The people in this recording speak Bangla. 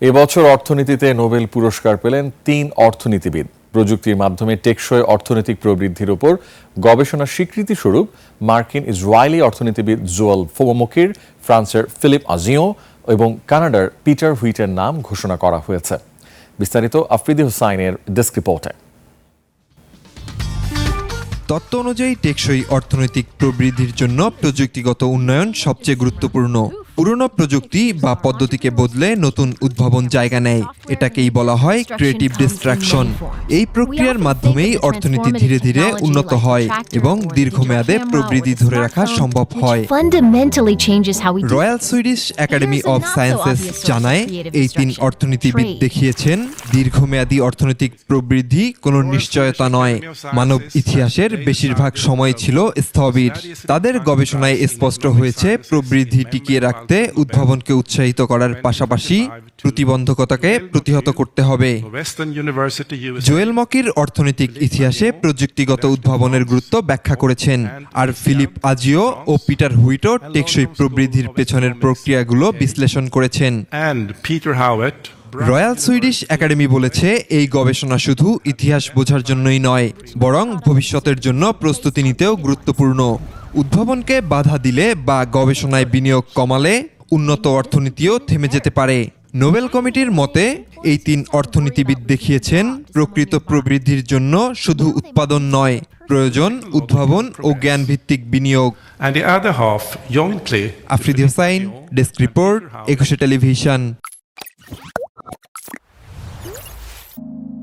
এবছর অর্থনীতিতে নোবেল পুরস্কার পেলেন ৩ অর্থনীতিবিদ। প্রযুক্তির মাধ্যমে টেকসই অর্থনৈতিক প্রবৃদ্ধির উপর গবেষণার স্বীকৃতি স্বরূপ মার্কিন ইসরায়েলি অর্থনীতিবিদ জোয়েল ফোমোকির, ফ্রান্সের ফিলিপ আজিও এবং কানাডার পিটার হুইটের নাম ঘোষণা করা হয়েছে। বিস্তারিত আফ্রিদি হুসাইনের ডেস্ক রিপোর্টে। তত্ত্ব অনুযায়ী টেকসই অর্থনৈতিক প্রবৃদ্ধির জন্য প্রযুক্তিগত উন্নয়ন সবচেয়ে গুরুত্বপূর্ণ। পুরনো প্রযুক্তি বা পদ্ধতিকে বদলে নতুন উদ্ভাবন জায়গা নেয়। এটাকেই বলা হয় ক্রিয়েটিভ ডিস্ট্রাকশন। এই প্রক্রিয়ার মাধ্যমেই অর্থনীতি ধীরে ধীরে উন্নত হয় এবং দীর্ঘমেয়াদে প্রবৃদ্ধি ধরে রাখা সম্ভব হয়। Royal Swedish academy of sciences জানায়, এই ৩ অর্থনীতিবিদ দেখিয়েছেন দীর্ঘমেয়াদী অর্থনৈতিক প্রবৃদ্ধি কোনো নিশ্চয়তা নয়। মানব ইতিহাসের বেশিরভাগ সময় ছিল স্থবির। তাদের গবেষণায় স্পষ্ট হয়েছে প্রবৃদ্ধি টিকিয়ে রাখতে উদ্ভাবনকে উৎসাহিত করার পাশাপাশি প্রতিবন্ধকতাকে প্রতিহত করতে হবে। জোয়েল মকির অর্থনৈতিক ইতিহাসে প্রযুক্তিগত উদ্ভাবনের গুরুত্ব ব্যাখ্যা করেছেন, আর ফিলিপ আজিও ও পিটার হুইটও টেকসই প্রবৃদ্ধির পেছনের প্রক্রিয়াগুলো বিশ্লেষণ করেছেন। রয়্যাল সুইডিশ একাডেমি বলেছে, এই গবেষণা শুধু ইতিহাস বোঝার জন্যই নয়, বরং ভবিষ্যতের জন্য প্রস্তুতি নিতেও গুরুত্বপূর্ণ। উদ্ভাবনকে বাধা দিলে বা গবেষণায় বিনিয়োগ কমালে উন্নত অর্থনীতিও থেমে যেতে পারে। নোবেল কমিটির মতে, এই 3 অর্থনীতিবিদ দেখিয়েছেন প্রকৃত প্রবৃদ্ধির জন্য শুধু উৎপাদন নয়, প্রয়োজন উদ্ভাবন ও জ্ঞানভিত্তিক বিনিয়োগ। And the other half jointly. Afridi Hussain, desk report, 21 television.